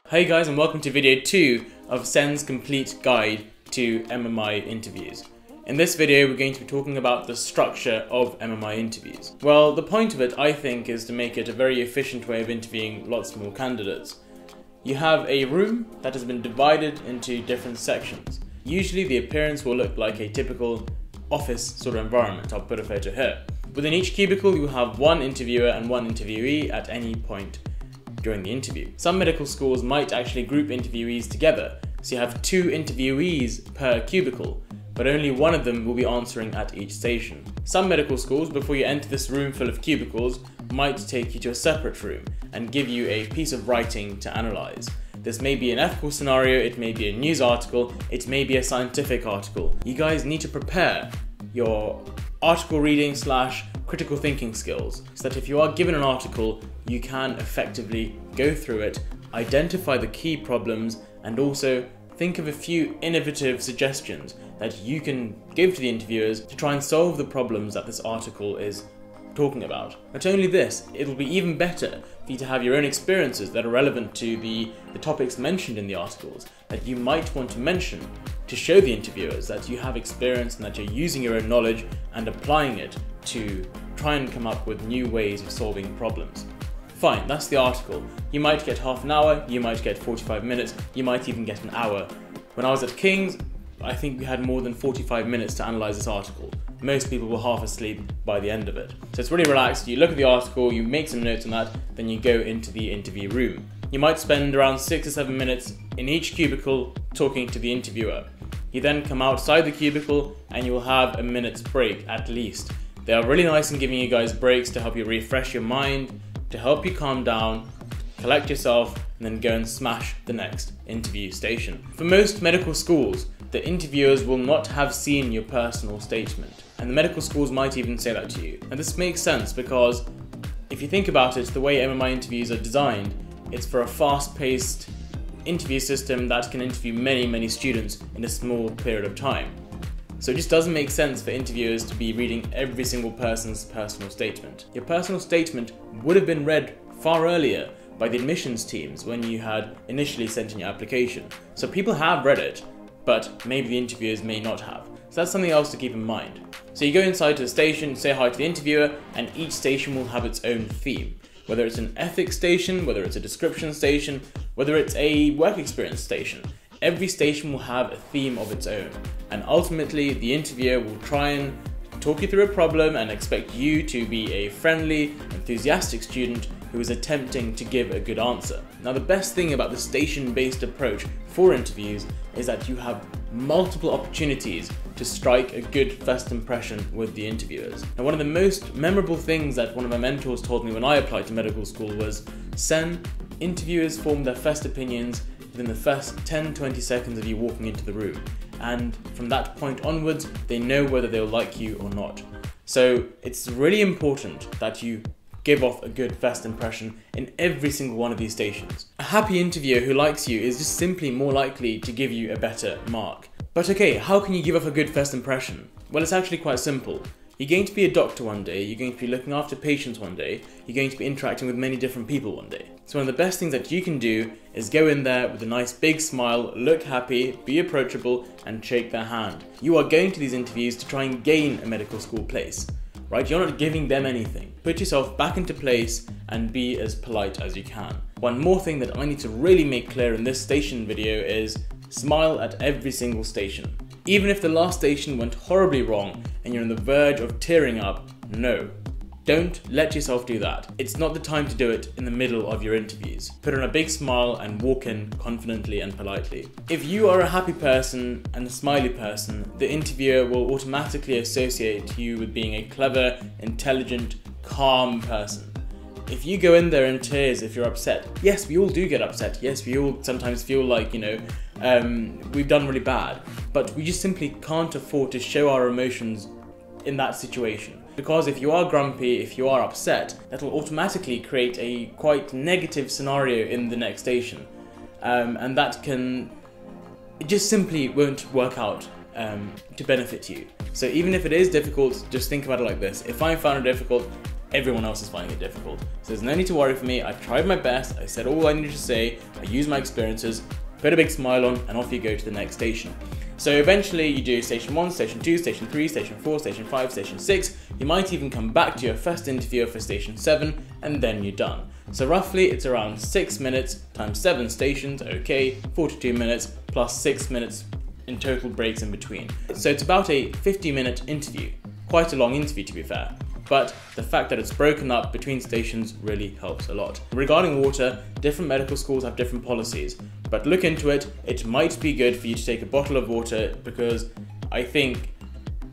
Hey guys, and welcome to video 2 of Sen's complete guide to MMI interviews. In this video we're going to be talking about the structure of MMI interviews. Well, the point of it, I think, is to make it a very efficient way of interviewing lots more candidates. You have a room that has been divided into different sections. Usually the appearance will look like a typical office sort of environment. I'll put a photo here. Within each cubicle you will have one interviewer and one interviewee at any point during the interview. Some medical schools might actually group interviewees together, so you have 2 interviewees per cubicle, but only one of them will be answering at each station. Some medical schools, before you enter this room full of cubicles, might take you to a separate room and give you a piece of writing to analyze. This may be an ethical scenario, it may be a news article, it may be a scientific article. You guys need to prepare your article reading / critical thinking skills so that if you are given an article, you can effectively go through it, identify the key problems, and also think of a few innovative suggestions that you can give to the interviewers to try and solve the problems that this article is talking about. Not only this, it'll be even better for you to have your own experiences that are relevant to the topics mentioned in the articles that you might want to mention to show the interviewers that you have experience and that you're using your own knowledge and applying it to try and come up with new ways of solving problems. Fine, that's the article. You might get half an hour, you might get 45 minutes, you might even get an hour. When I was at King's, I think we had more than 45 minutes to analyse this article. Most people were half asleep by the end of it. So it's really relaxed, you look at the article, you make some notes on that, then you go into the interview room. You might spend around 6 or 7 minutes in each cubicle talking to the interviewer. You then come outside the cubicle and you will have a minute's break at least. They are really nice in giving you guys breaks to help you refresh your mind, to help you calm down, collect yourself, and then go and smash the next interview station. For most medical schools, the interviewers will not have seen your personal statement, and the medical schools might even say that to you. And this makes sense because if you think about it, the way MMI interviews are designed, it's for a fast-paced interview system that can interview many students in a small period of time. So it just doesn't make sense for interviewers to be reading every single person's personal statement. Your personal statement would have been read far earlier by the admissions teams when you had initially sent in your application. So people have read it, but maybe the interviewers may not have. So that's something else to keep in mind. So you go inside to the station, say hi to the interviewer, and each station will have its own theme. Whether it's an ethics station, whether it's a description station, whether it's a work experience station. Every station will have a theme of its own, and ultimately the interviewer will try and talk you through a problem and expect you to be a friendly, enthusiastic student who is attempting to give a good answer. Now, the best thing about the station-based approach for interviews is that you have multiple opportunities to strike a good first impression with the interviewers. Now, one of the most memorable things that one of my mentors told me when I applied to medical school was, Sen, interviewers form their first opinions within the first 10-20 seconds of you walking into the room, and from that point onwards they know whether they'll like you or not. So it's really important that you give off a good first impression in every single one of these stations. A happy interviewer who likes you is just simply more likely to give you a better mark. But okay, how can you give off a good first impression? Well, it's actually quite simple. You're going to be a doctor one day, you're going to be looking after patients one day, you're going to be interacting with many different people one day. So one of the best things that you can do is go in there with a nice big smile, look happy, be approachable, and shake their hand. You are going to these interviews to try and gain a medical school place, right? You're not giving them anything. Put yourself back into place and be as polite as you can. One more thing that I need to really make clear in this station video is smile at every single station. Even if the last station went horribly wrong and you're on the verge of tearing up, no. Don't let yourself do that. It's not the time to do it in the middle of your interviews. Put on a big smile and walk in confidently and politely. If you are a happy person and a smiley person, the interviewer will automatically associate you with being a clever, intelligent, calm person. If you go in there in tears if you're upset, yes, we all do get upset. Yes, we all sometimes feel like, we've done really bad. But we just simply can't afford to show our emotions in that situation. Because if you are grumpy, if you are upset, that will automatically create a quite negative scenario in the next station. And that it just simply won't work out to benefit you. So even if it is difficult, just think about it like this. If I found it difficult, everyone else is finding it difficult. So there's no need to worry for me. I tried my best, I said all I needed to say, I used my experiences, put a big smile on, and off you go to the next station. So eventually you do station 1, station 2, station 3, station 4, station 5, station 6, you might even come back to your first interviewer for station 7, and then you're done. So roughly it's around 6 minutes times 7 stations, okay, 42 minutes plus 6 minutes in total breaks in between. So it's about a 50-minute interview, quite a long interview to be fair. But the fact that it's broken up between stations really helps a lot. Regarding water, different medical schools have different policies, but look into it. It might be good for you to take a bottle of water, because I think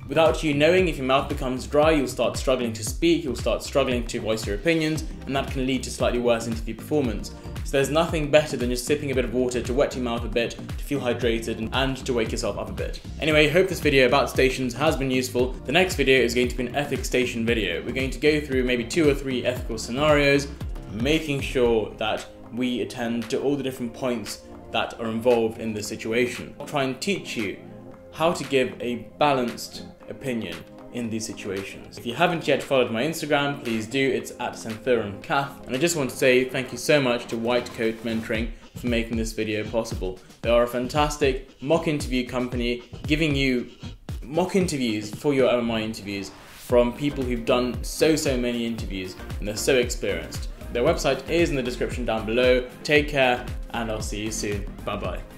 without you knowing, if your mouth becomes dry, you'll start struggling to speak, you'll start struggling to voice your opinions, and that can lead to slightly worse interview performance. So there's nothing better than just sipping a bit of water to wet your mouth a bit, to feel hydrated, and to wake yourself up a bit. Anyway, hope this video about stations has been useful. The next video is going to be an ethics station video. We're going to go through maybe 2 or 3 ethical scenarios, making sure that we attend to all the different points that are involved in this situation. I'll try and teach you how to give a balanced opinion in these situations. If you haven't yet followed my Instagram, please do. It's at @SanthurumCath. And I just want to say thank you so much to White Coat Mentoring for making this video possible. They are a fantastic mock interview company, giving you mock interviews for your MMI interviews from people who've done so many interviews, and they're so experienced. Their website is in the description down below. Take care, and I'll see you soon. Bye bye.